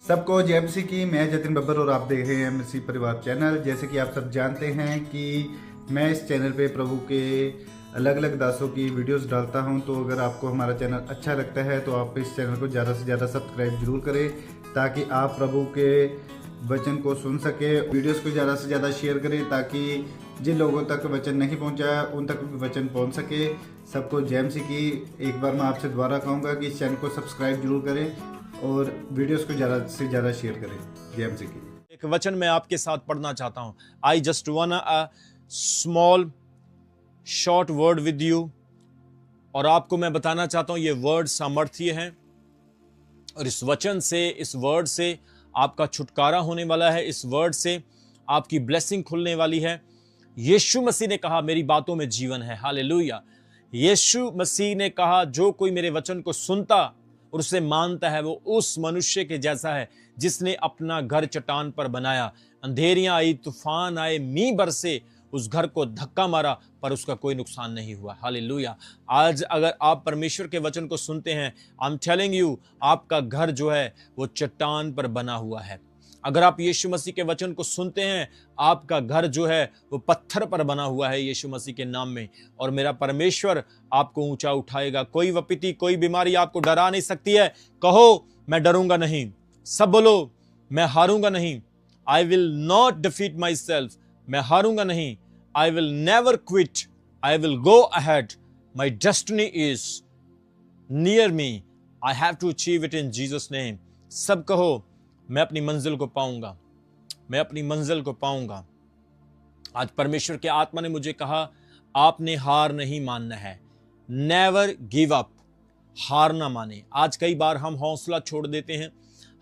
सबको जय मसीह की। मैं जतिन बब्बर और आप देख रहे हैं मसीह परिवार चैनल। जैसे कि आप सब जानते हैं कि मैं इस चैनल पे प्रभु के अलग अलग दासों की वीडियोस डालता हूं, तो अगर आपको हमारा चैनल अच्छा लगता है तो आप इस चैनल को ज़्यादा से ज़्यादा सब्सक्राइब जरूर करें, ताकि आप प्रभु के वचन को सुन सके। वीडियोस को ज़्यादा से ज़्यादा शेयर करें ताकि जिन लोगों तक वचन नहीं पहुंचा उन तक भी वचन पहुंच सके। सबको जय मसीह की। एक बार मैं आपसे दोबारा कहूँगा कि इस चैनल को सब्सक्राइब जरूर करें और वीडियोस को ज़्यादा से ज़्यादा शेयर करें। जय मसीह की। एक वचन मैं आपके साथ पढ़ना चाहता हूं। I just one a small short word with you, और आपको मैं बताना चाहता हूं ये वर्ड सामर्थ्य है, और इस वचन से, इस वर्ड से आपका छुटकारा होने वाला है। इस वर्ड से आपकी ब्लेसिंग खुलने वाली है। यीशु मसीह ने कहा मेरी बातों में जीवन है। हालेलुया। यीशु मसीह ने कहा जो कोई मेरे वचन को सुनता और उसे मानता है वो उस मनुष्य के जैसा है जिसने अपना घर चट्टान पर बनाया। अंधेरियां आई, तूफान आए, मींह बरसे, उस घर को धक्का मारा पर उसका कोई नुकसान नहीं हुआ। हालेलुया। आज अगर आप परमेश्वर के वचन को सुनते हैं, आई एम टेलिंग यू, आपका घर जो है वो चट्टान पर बना हुआ है। अगर आप यीशु मसीह के वचन को सुनते हैं, आपका घर जो है वो पत्थर पर बना हुआ है यीशु मसीह के नाम में, और मेरा परमेश्वर आपको ऊंचा उठाएगा। कोई विपत्ति, कोई बीमारी आपको डरा नहीं सकती है। कहो मैं डरूंगा नहीं। सब बोलो मैं हारूंगा नहीं। I will not defeat myself. मैं हारूंगा नहीं। I will never quit. I will go ahead. My destiny is near me. I have to achieve it in Jesus name. सब कहो मैं अपनी मंजिल को पाऊंगा। मैं अपनी मंजिल को पाऊंगा। आज परमेश्वर के आत्मा ने मुझे कहा आपने हार नहीं मानना है। Never give up. हार ना माने। आज कई बार हम हौसला छोड़ देते हैं।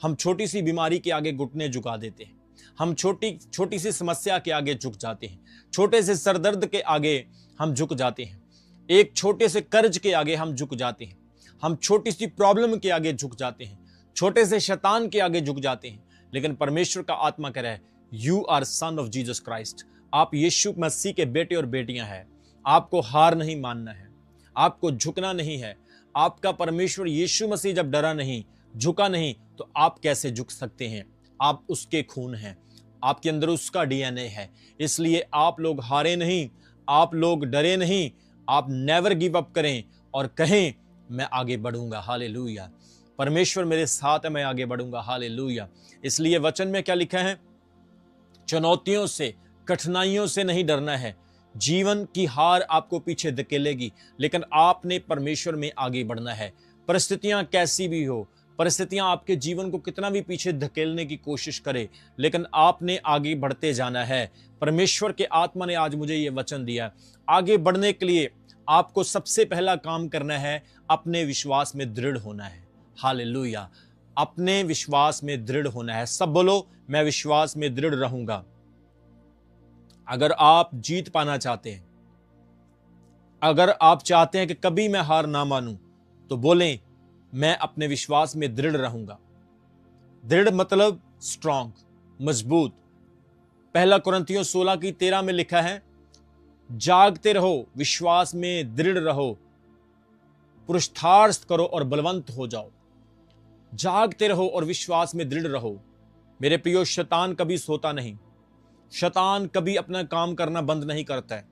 हम छोटी सी बीमारी के आगे घुटने झुका देते हैं। हम छोटी सी समस्या के आगे झुक जाते हैं। छोटे से सरदर्द के आगे हम झुक जाते हैं। एक छोटे से कर्ज के आगे हम झुक जाते हैं। हम छोटी सी प्रॉब्लम के आगे झुक जाते हैं। छोटे से शैतान के आगे झुक जाते हैं। लेकिन परमेश्वर का आत्मा कह रहा है you are son of Jesus Christ. आप यीशु मसीह के बेटे और बेटियां हैं। आपको हार नहीं मानना है। आपको झुकना नहीं है। आपका परमेश्वर यीशु मसीह जब डरा नहीं, झुका नहीं, तो आप कैसे झुक सकते हैं? आप उसके खून हैं। आपके अंदर उसका डीएनए है। इसलिए आप लोग हारे नहीं, आप लोग डरे नहीं। आप नेवर गिव अप करें और कहें मैं आगे बढ़ूंगा। हालेलुया। परमेश्वर मेरे साथ है, मैं आगे बढ़ूंगा। हालेलुया। इसलिए वचन में क्या लिखा है? चुनौतियों से, कठिनाइयों से नहीं डरना है। जीवन की हार आपको पीछे धकेलेगी, लेकिन आपने परमेश्वर में आगे बढ़ना है। परिस्थितियां कैसी भी हो, परिस्थितियां आपके जीवन को कितना भी पीछे धकेलने की कोशिश करे, लेकिन आपने आगे बढ़ते जाना है। परमेश्वर के आत्मा ने आज मुझे ये वचन दिया। आगे बढ़ने के लिए आपको सबसे पहला काम करना है, अपने विश्वास में दृढ़ होना है। हालेलुया। अपने विश्वास में दृढ़ होना है। सब बोलो मैं विश्वास में दृढ़ रहूंगा। अगर आप जीत पाना चाहते हैं, अगर आप चाहते हैं कि कभी मैं हार ना मानूं, तो बोलें मैं अपने विश्वास में दृढ़ रहूंगा। दृढ़ मतलब स्ट्रांग, मजबूत। पहला कुरिन्थियों 16:13 में लिखा है जागते रहो, विश्वास में दृढ़ रहो, पुरुषार्थ करो और बलवंत हो जाओ। जागते रहो और विश्वास में दृढ़ रहो। मेरे प्रियो, शैतान कभी सोता नहीं। शैतान कभी अपना काम करना बंद नहीं करता है।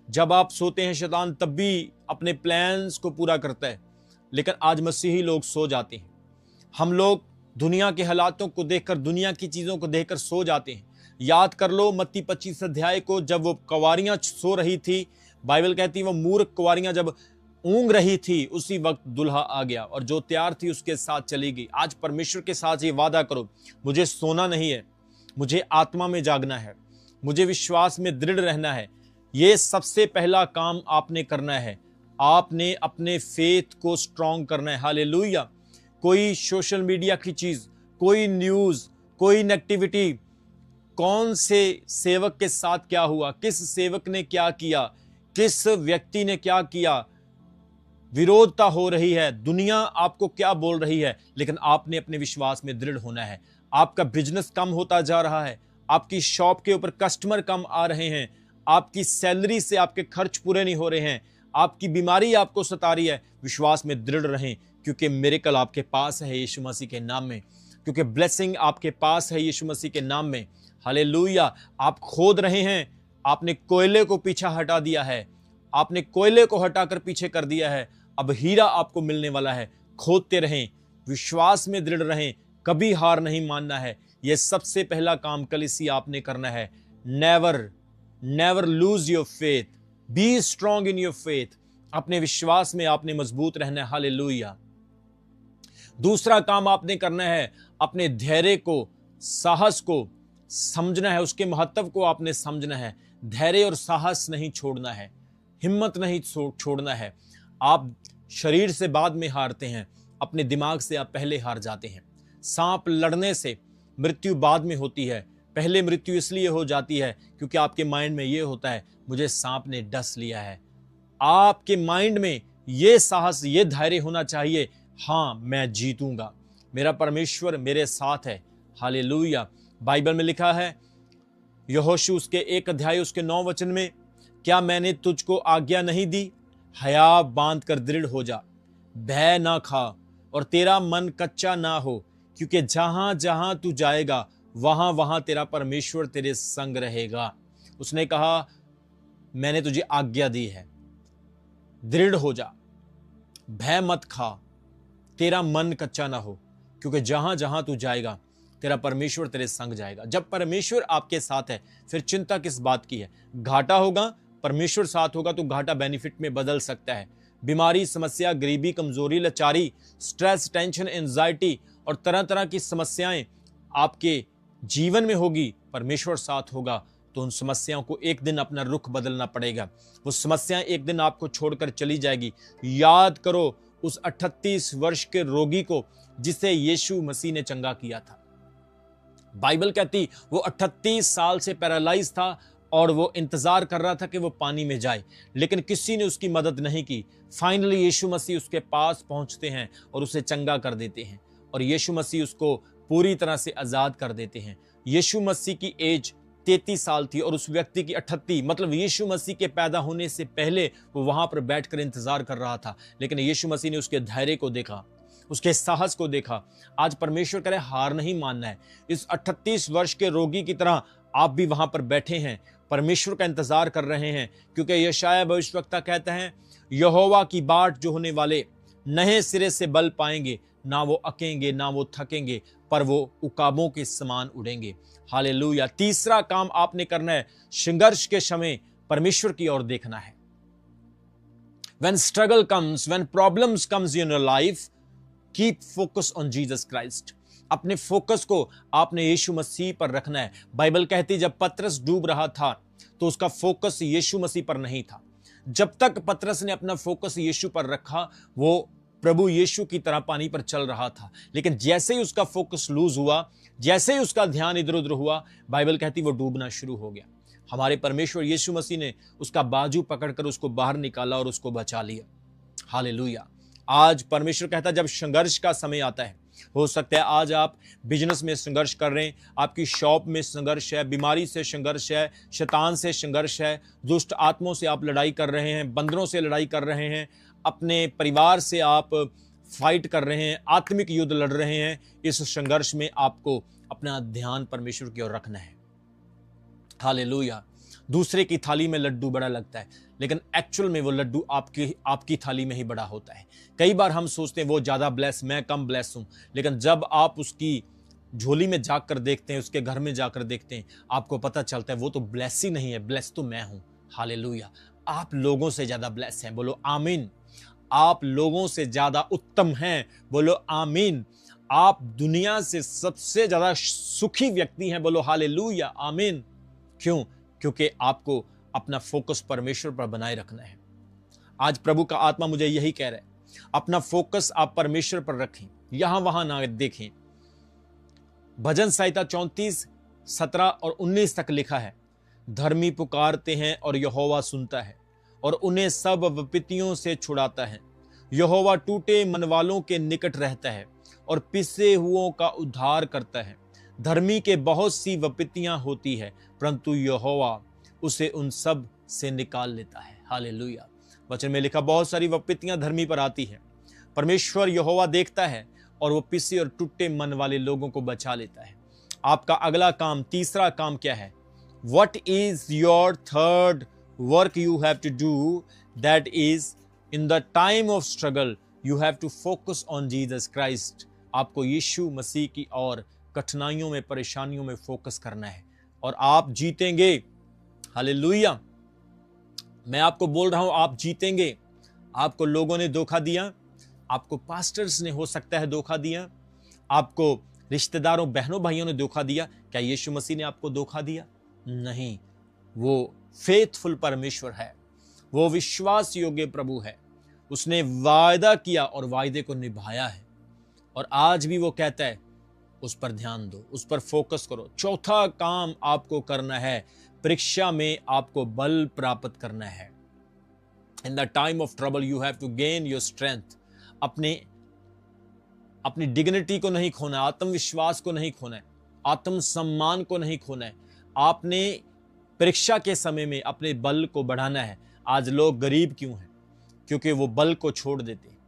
जब आप सोते हैं शैतान तब भी अपने प्लान्स को पूरा करता है, लेकिन आज मसीही लोग सो जाते हैं। हम लोग दुनिया के हालातों को देखकर, दुनिया की चीजों को देखकर सो जाते हैं। याद कर लो मत्ती 25 अध्याय को, जब वो कुंवारियां सो रही थी, बाइबल कहती है वो मूर्ख कुंवारियां जब ऊंग रही थी, उसी वक्त दुल्हा आ गया और जो तैयार थी उसके साथ चली गई। आज परमेश्वर के साथ ये वादा करो, मुझे सोना नहीं है, मुझे आत्मा में जागना है, मुझे विश्वास में दृढ़ रहना है। ये सबसे पहला काम आपने करना है। आपने अपने फेथ को स्ट्रांग करना है। हालेलुया। कोई सोशल मीडिया की चीज, कोई न्यूज, कोई नेगेटिविटी, कौन से सेवक के साथ क्या हुआ, किस सेवक ने क्या किया, किस व्यक्ति ने क्या किया, विरोधता हो रही है, दुनिया आपको क्या बोल रही है, लेकिन आपने अपने विश्वास में दृढ़ होना है। आपका बिजनेस कम होता जा रहा है, आपकी शॉप के ऊपर कस्टमर कम आ रहे हैं, आपकी सैलरी से आपके खर्च पूरे नहीं हो रहे हैं, आपकी बीमारी आपको सता रही है, विश्वास में दृढ़ रहें, क्योंकि मिरेकल आपके पास है यीशु मसीह के नाम में। क्योंकि ब्लेसिंग आपके पास है यीशु मसीह के नाम में। हालेलुया। आप खोद रहे हैं, आपने कोयले को पीछे हटा दिया है, आपने कोयले को हटाकर पीछे कर दिया है, अब हीरा आपको मिलने वाला है। खोदते रहें, विश्वास में दृढ़ रहें, कभी हार नहीं मानना है। यह सबसे पहला काम कलीसिया आपने करना है। Never lose your faith, be strong in your faith. अपने विश्वास में आपने मजबूत रहना है। हालेलुया। दूसरा काम आपने करना है, अपने धैर्य को, साहस को समझना है, उसके महत्व को आपने समझना है। धैर्य और साहस नहीं छोड़ना है, हिम्मत नहीं छोड़ना है। आप शरीर से बाद में हारते हैं, अपने दिमाग से आप पहले हार जाते हैं। सांप लड़ने से मृत्यु बाद में होती है, पहले मृत्यु इसलिए हो जाती है क्योंकि आपके माइंड में यह होता है मुझे सांप ने डस लिया है। आपके माइंड में यह साहस, यह धैर्य होना चाहिए, हाँ मैं जीतूंगा, मेरा परमेश्वर मेरे साथ है। हालेलुया। बाइबल में लिखा है यहोशू उसके 1 अध्याय उसके 9 वचन में, क्या मैंने तुझको आज्ञा नहीं दी, हया बांध कर दृढ़ हो जा, भय ना खा और तेरा मन कच्चा ना हो, क्योंकि जहां जहां तू जाएगा वहां वहां तेरा परमेश्वर तेरे संग रहेगा। उसने कहा मैंने तुझे आज्ञा दी है, दृढ़ हो जा, भय मत खा, तेरा मन कच्चा ना हो, क्योंकि जहां जहां तू जाएगा तेरा परमेश्वर तेरे संग जाएगा। जब परमेश्वर आपके साथ है फिर चिंता किस बात की है। घाटा होगा, परमेश्वर साथ होगा तो घाटा बेनिफिट में बदल सकता है। बीमारी, समस्या, गरीबी, कमजोरी, लाचारी, स्ट्रेस, टेंशन, एंजाइटी और तरह तरह की समस्याएं आपके जीवन में होगी, परमेश्वर साथ होगा तो उन समस्याओं को एक दिन अपना रुख बदलना पड़ेगा। वो समस्याएं एक दिन आपको छोड़कर चली जाएगी। याद करो उस 38 वर्ष के रोगी को जिसे यीशु मसीह ने चंगा किया था। बाइबल कहती वो 38 साल से पैरालाइज था और वो इंतजार कर रहा था कि वो पानी में जाए, लेकिन किसी ने उसकी मदद नहीं की। फाइनली यीशु मसीह उसके पास पहुंचते हैं और उसे चंगा कर देते हैं और यीशु मसीह उसको पूरी तरह से आजाद कर देते हैं। यीशु मसीह की एज 33 साल थी और उस व्यक्ति की 38, मतलब यीशु मसीह के पैदा होने से पहले वो वहां पर बैठकर इंतजार कर रहा था। लेकिन यीशु मसीह ने उसके धैर्य को देखा, उसके साहस को देखा। आज परमेश्वर करे हार नहीं मानना है। इस 38 वर्ष के रोगी की तरह आप भी वहां पर बैठे हैं, परमेश्वर का इंतजार कर रहे हैं, क्योंकि यशायाह भविष्यवक्ता कहता है यहोवा की बाट जो होने वाले नए सिरे से बल पाएंगे, ना वो अकेंगे ना वो थकेंगे, पर वो उकाबों के समान उड़ेंगे। हालेलुया। तीसरा काम आपने करना है, संघर्ष के समय परमेश्वर की ओर देखना है। When struggle comes, when problems comes in your life, keep focus on Jesus Christ. अपने फोकस को आपने यीशु मसीह पर रखना है। बाइबल कहती है जब पतरस डूब रहा था तो उसका फोकस यीशु मसीह पर नहीं था। जब तक पतरस ने अपना फोकस यीशु पर रखा वो प्रभु यीशु की तरह पानी पर चल रहा था। लेकिन जैसे ही उसका फोकस लूज हुआ, जैसे ही उसका ध्यान इधर उधर हुआ, बाइबल कहती वो डूबना शुरू हो गया। हमारे परमेश्वर यीशु मसीह ने उसका बाजू पकड़कर उसको बाहर निकाला और उसको बचा लिया। हालेलुया। आज परमेश्वर कहता है जब संघर्ष का समय आता है, हो सकता है आज आप बिजनेस में संघर्ष कर रहे हैं, आपकी शॉप में संघर्ष है, बीमारी से संघर्ष है, शैतान से संघर्ष है, दुष्ट आत्माओं से आप लड़ाई कर रहे हैं, बंदरों से लड़ाई कर रहे हैं, अपने परिवार से आप फाइट कर रहे हैं, आत्मिक युद्ध लड़ रहे हैं। इस संघर्ष में आपको अपना ध्यान परमेश्वर की ओर रखना है। हालेलुया। दूसरे की थाली में लड्डू बड़ा लगता है, लेकिन एक्चुअल में वो लड्डू आपकी थाली में ही बड़ा होता है। कई बार हम सोचते हैं वो ज्यादा ब्लेस, मैं कम ब्लेस हूं, लेकिन जब आप उसकी झोली में जाकर देखते हैं, उसके घर में जाकर देखते हैं, आपको पता चलता है वो तो ब्लेस ही नहीं है, ब्लेस तो मैं हूं। हालेलुया। आप लोगों से ज्यादा ब्लेस हैं, बोलो आमीन। आप लोगों से ज्यादा उत्तम हैं, बोलो आमीन। आप दुनिया से सबसे ज्यादा सुखी व्यक्ति हैं, बोलो हालेलुया, आमीन। क्यों? क्योंकि आपको अपना फोकस परमेश्वर पर बनाए रखना है। आज प्रभु का आत्मा मुझे यही कह रहा है, अपना फोकस आप परमेश्वर पर रखें, यहां वहां ना देखें। भजन संहिता 34:17 और 19 तक लिखा है, धर्मी पुकारते हैं और यहोवा सुनता है और उन्हें सब विपत्तियों से छुड़ाता है। यहोवा टूटे मन वालों के निकट रहता है और पिसे हुओं का उद्धार करता है। धर्मी के बहुत सी विपत्तियां होती है, परंतु यहोवा उसे उन सब से निकाल लेता है। हालेलुया। वचन में लिखा बहुत सारी विपत्तियां धर्मी पर आती है। परमेश्वर यहोवा देखता है और वो पिसे और टूटे मन वाले लोगों को बचा लेता है। आपका अगला काम, तीसरा काम क्या है? What is your third work you have to do? That is, in the time of struggle, you have to focus on Jesus Christ. आपको यीशु मसीह की और कठिनाइयों में, परेशानियों में फोकस करना है और आप जीतेंगे। हालेलुया। मैं आपको बोल रहा हूं, आप जीतेंगे। आपको लोगों ने धोखा दिया, आपको पास्टर्स ने हो सकता है धोखा दिया, आपको रिश्तेदारों, बहनों, भाइयों ने धोखा दिया। क्या यीशु मसीह ने आपको धोखा दिया? नहीं। वो फेथफुल परमेश्वर है, वो विश्वास योग्य प्रभु है। उसने वायदा किया और वायदे को निभाया है और आज भी वो कहता है उस पर ध्यान दो, उस पर फोकस करो। चौथा काम आपको करना है, परीक्षा में आपको बल प्राप्त करना है। In the time of trouble you have to gain your strength. अपनी डिग्निटी को नहीं खोना, आत्मविश्वास को नहीं खोना है, आत्मसम्मान को नहीं खोना है। आपने परीक्षा के समय में अपने बल को बढ़ाना है। आज लोग गरीब क्यों हैं? क्योंकि वो बल को छोड़ देते हैं।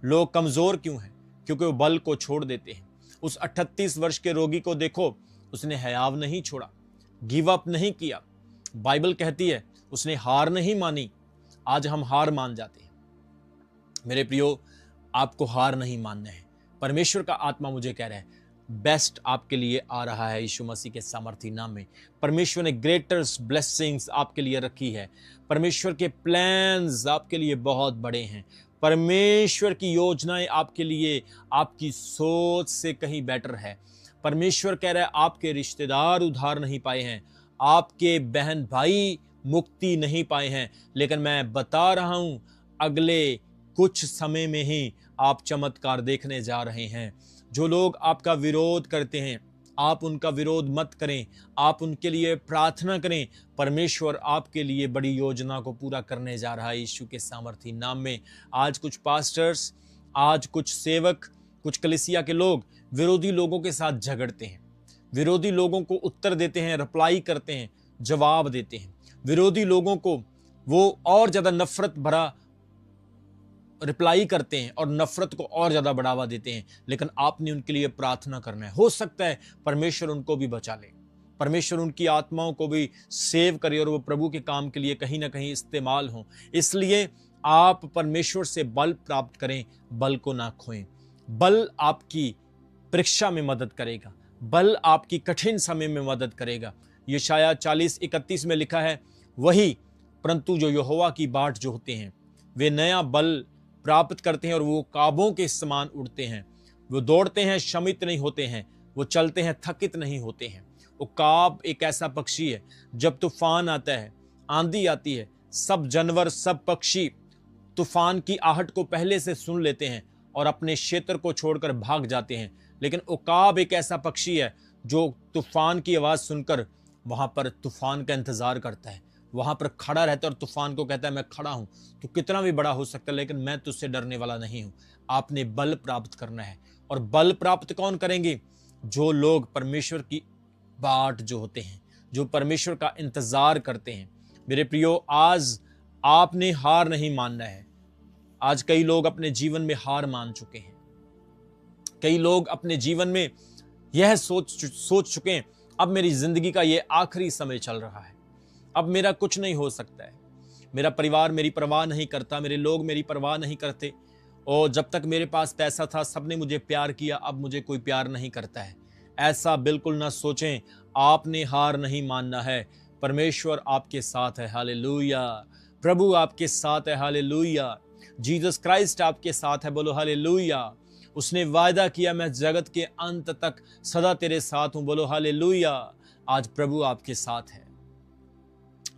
लोग कमजोर क्यों हैं? क्योंकि वो बल को छोड़ देते हैं। उस 38 वर्ष के रोगी को देखो, उसने हयाव नहीं छोड़ा, गिव अप नहीं किया। बाइबल कहती है उसने हार नहीं मानी। आज हम हार मान जाते हैं। मेरे प्रियो, आपको हार नहीं मानना है। परमेश्वर का आत्मा मुझे कह रहा है बेस्ट आपके लिए आ रहा है यीशु मसीह के सामर्थी नाम में। परमेश्वर ने ग्रेटर्स ब्लेसिंग्स आपके लिए रखी है। परमेश्वर के प्लान्स आपके लिए बहुत बड़े हैं। परमेश्वर की योजनाएं आपके लिए आपकी सोच से कहीं बेटर है। परमेश्वर कह रहा है आपके रिश्तेदार उधार नहीं पाए हैं, आपके बहन भाई मुक्ति नहीं पाए हैं, लेकिन मैं बता रहा हूं अगले कुछ समय में ही आप चमत्कार देखने जा रहे हैं। जो लोग आपका विरोध करते हैं, आप उनका विरोध मत करें, आप उनके लिए प्रार्थना करें। परमेश्वर आपके लिए बड़ी योजना को पूरा करने जा रहा है यीशु के सामर्थी नाम में। आज कुछ पास्टर्स, आज कुछ सेवक, कुछ कलीसिया के लोग विरोधी लोगों के साथ झगड़ते हैं, विरोधी लोगों को उत्तर देते हैं, रिप्लाई करते हैं, जवाब देते हैं। विरोधी लोगों को वो और ज्यादा नफरत भरा रिप्लाई करते हैं और नफरत को और ज्यादा बढ़ावा देते हैं। लेकिन आपने उनके लिए प्रार्थना करना है। हो सकता है परमेश्वर उनको भी बचा ले, परमेश्वर उनकी आत्माओं को भी सेव करे और वो प्रभु के काम के लिए कहीं ना कहीं इस्तेमाल हो। इसलिए आप परमेश्वर से बल प्राप्त करें, बल को ना खोएं। बल आपकी परीक्षा में मदद करेगा, बल आपकी कठिन समय में मदद करेगा। यशायाह 40:31 में लिखा है, वही परंतु जो यहोवा की बाट जो होते हैं वे नया बल प्राप्त करते हैं और वो काबों के समान उड़ते हैं। वो दौड़ते हैं, शमित नहीं होते हैं, वो चलते हैं, थकित नहीं होते हैं। वो काब एक ऐसा पक्षी है, जब तूफान आता है, आंधी आती है, सब जानवर, सब पक्षी तूफान की आहट को पहले से सुन लेते हैं और अपने क्षेत्र को छोड़कर भाग जाते हैं। लेकिन उकाब एक ऐसा पक्षी है जो तूफान की आवाज सुनकर वहां पर तूफान का इंतजार करता है, वहां पर खड़ा रहता है और तूफान को कहता है मैं खड़ा हूं, तो कितना भी बड़ा हो सकता है लेकिन मैं तुझसे डरने वाला नहीं हूं। आपने बल प्राप्त करना है। और बल प्राप्त कौन करेंगे? जो लोग परमेश्वर की बाट जो होते हैं, जो परमेश्वर का इंतजार करते हैं। मेरे प्रियो, आज आपने हार नहीं मानना है। आज कई लोग अपने जीवन में हार मान चुके हैं। कई लोग अपने जीवन में यह सोच चुके हैं अब मेरी जिंदगी का ये आखिरी समय चल रहा है, अब मेरा कुछ नहीं हो सकता है, मेरा परिवार मेरी परवाह नहीं करता, मेरे लोग मेरी परवाह नहीं करते, और जब तक मेरे पास पैसा था सबने मुझे प्यार किया, अब मुझे कोई प्यार नहीं करता है। ऐसा बिल्कुल ना सोचें। आपने हार नहीं मानना है। परमेश्वर आपके साथ है। हालेलुया। प्रभु आपके साथ है। हालेलुया। जीसस क्राइस्ट आपके साथ है। बोलो हालेलुया। उसने वायदा किया मैं जगत के अंत तक सदा तेरे साथ हूं। बोलो हालेलुया। आज प्रभु आपके साथ है।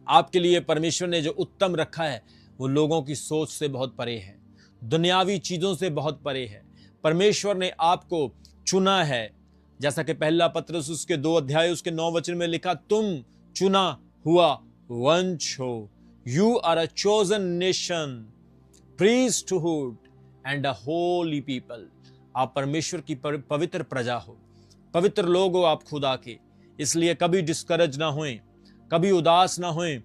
आपके लिए परमेश्वर ने जो उत्तम रखा है वो लोगों की सोच से बहुत परे है, दुनियावी चीजों से बहुत परे है। परमेश्वर ने आपको चुना है, जैसा कि पहला पत्रस उसके 2 अध्याय उसके 9 वचन में लिखा, तुम चुना हुआ वंश हो, you are a chosen nation, priesthood and a holy people. आप परमेश्वर की पवित्र प्रजा हो, पवित्र लोग हो आप खुदा के। इसलिए कभी डिस्करेज ना होएं, कभी उदास ना होएं।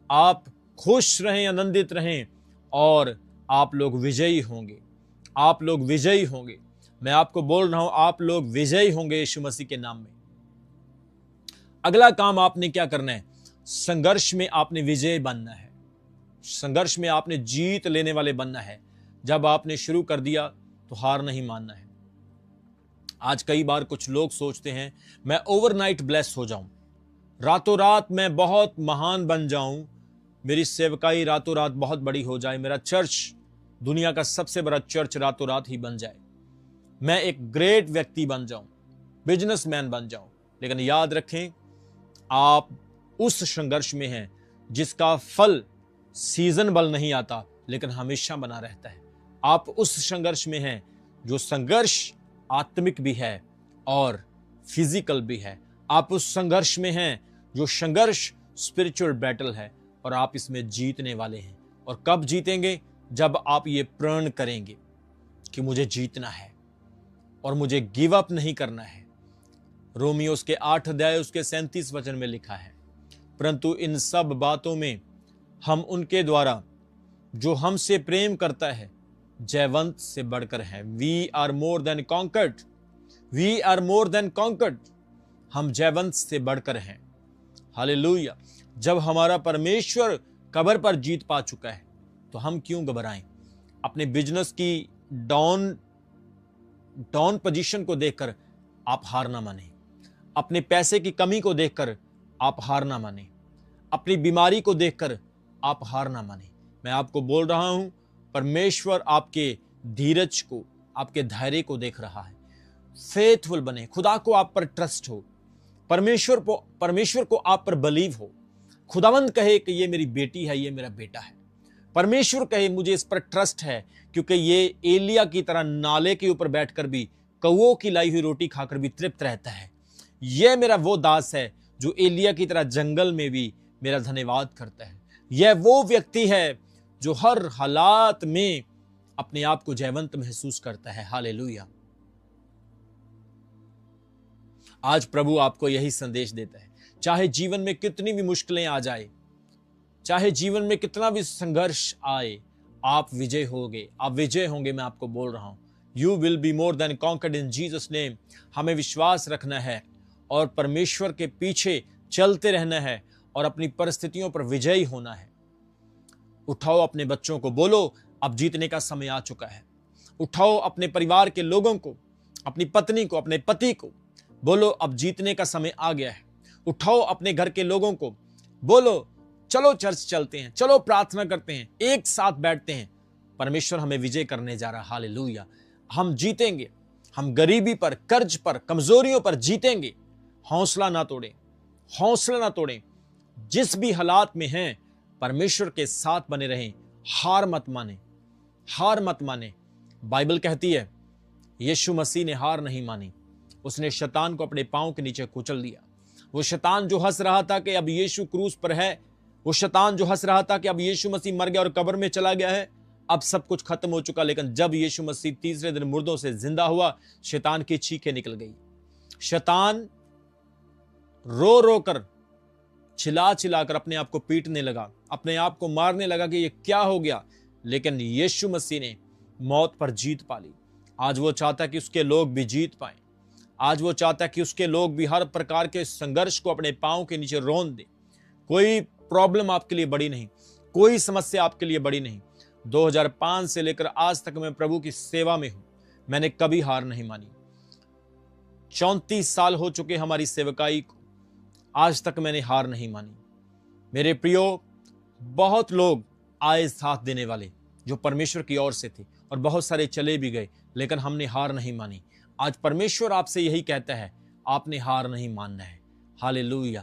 आप खुश रहें, आनंदित रहें और आप लोग विजयी होंगे। आप लोग विजयी होंगे। मैं आपको बोल रहा हूं, आप लोग विजयी होंगे यीशु मसीह के नाम में। अगला काम आपने क्या करना है? संघर्ष में आपने विजय बनना है। संघर्ष में आपने जीत लेने वाले बनना है। जब आपने शुरू कर दिया तो हार नहीं मानना है। आज कई बार कुछ लोग सोचते हैं मैं ओवरनाइट ब्लेस हो जाऊं, रातों रात मैं बहुत महान बन जाऊं, मेरी सेवकाई रातों रात बहुत बड़ी हो जाए, मेरा चर्च दुनिया का सबसे बड़ा चर्च रातों रात ही बन जाए, मैं एक ग्रेट व्यक्ति बन जाऊं, बिजनेसमैन बन जाऊं। लेकिन याद रखें, आप उस संघर्ष में हैं जिसका फल सीजनबल नहीं आता लेकिन हमेशा बना रहता है। आप उस संघर्ष में हैं जो संघर्ष आत्मिक भी है और फिजिकल भी है। आप उस संघर्ष में हैं जो संघर्ष स्पिरिचुअल बैटल है और आप इसमें जीतने वाले हैं। और कब जीतेंगे? जब आप ये प्रण करेंगे कि मुझे जीतना है और मुझे गिव अप नहीं करना है। रोमियो उसके 8 अध्याय उसके 37 वचन में लिखा है, परंतु इन सब बातों में हम उनके द्वारा जो हमसे प्रेम करता है जयवंत से बढ़कर है। We are more than conquered, we are more than conquered. हम जयवंत से बढ़कर हैं। हालेलुया। जब हमारा परमेश्वर कब्र पर जीत पा चुका है तो हम क्यों घबराएं? अपने बिजनेस की डाउन पोजीशन को देखकर आप हार ना माने, अपने पैसे की कमी को देखकर आप हार ना माने, अपनी बीमारी को देखकर आप हार ना माने। मैं आपको बोल रहा हूं, परमेश्वर आपके धीरज को, आपके धैर्य को देख रहा है। फेथफुल बने, खुदा को आप पर ट्रस्ट हो, परमेश्वर को आप पर बिलीव हो। खुदावंद कहे कि ये मेरी बेटी है, ये मेरा बेटा है। परमेश्वर कहे मुझे इस पर ट्रस्ट है, क्योंकि ये एलिया की तरह नाले के ऊपर बैठकर भी कौओं की लाई हुई रोटी खाकर भी तृप्त रहता है। यह मेरा वो दास है जो एलिया की तरह जंगल में भी मेरा धन्यवाद करता है। यह वो व्यक्ति है जो हर हालात में अपने आप को जयवंत महसूस करता है। हालेलुया। आज प्रभु आपको यही संदेश देता है, चाहे जीवन में कितनी भी मुश्किलें आ जाए, चाहे जीवन में कितना भी संघर्ष आए, आप विजय होगे, आप विजय होंगे। मैं आपको बोल रहा हूं, you will be more than conquered in Jesus name. हमें विश्वास रखना है और परमेश्वर के पीछे चलते रहना है और अपनी परिस्थितियों पर विजयी होना है। उठाओ अपने बच्चों को, बोलो अब जीतने का समय आ चुका है। उठाओ अपने परिवार के लोगों को, अपनी पत्नी को, अपने पति को, बोलो अब जीतने का समय आ गया है। उठाओ अपने घर के लोगों को, बोलो चलो चर्च चलते हैं, चलो प्रार्थना करते हैं, एक साथ बैठते हैं। परमेश्वर हमें विजय करने जा रहा है। हालेलुया। हम जीतेंगे, हम गरीबी पर, कर्ज पर, कमजोरियों पर जीतेंगे। हौसला ना तोड़ें, हौसला ना तोड़ें। जिस भी हालात में हैं परमेश्वर के साथ बने रहें। हार मत माने, हार मत माने। बाइबल कहती है यीशु मसीह ने हार नहीं मानी, उसने शैतान को अपने पांव के नीचे कुचल दिया। वो शैतान जो हंस रहा था कि अब यीशु क्रूस पर है, वो शैतान जो हंस रहा था कि अब यीशु मसीह मर गया और कब्र में चला गया है, अब सब कुछ खत्म हो चुका। लेकिन जब यीशु मसीह तीसरे दिन मुर्दों से जिंदा हुआ, शैतान की चीखें निकल गई। शैतान रो रो कर, चिल्ला चिल्ला कर अपने आप को पीटने लगा, अपने आप को मारने लगा कि ये क्या हो गया। लेकिन यीशु मसीह ने मौत पर जीत पा ली। आज वो चाहता कि उसके लोग भी जीत पाएं। आज वो चाहता कि उसके लोग भी हर प्रकार के संघर्ष को अपने पांव के नीचे रौंद दें। कोई प्रॉब्लम आपके लिए बड़ी नहीं, कोई समस्या आपके लिए बड़ी नहीं। 2005 से लेकर आज तक मैं प्रभु की सेवा में हूं, मैंने कभी हार नहीं मानी। 34 साल हो चुके हमारी सेवकाई को, आज तक मैंने हार नहीं मानी। मेरे प्रियो, बहुत लोग आए साथ देने वाले जो परमेश्वर की ओर से थे और बहुत सारे चले भी गए, लेकिन हमने हार नहीं मानी। आज परमेश्वर आपसे यही कहता है, आपने हार नहीं मानना है। हालेलुया।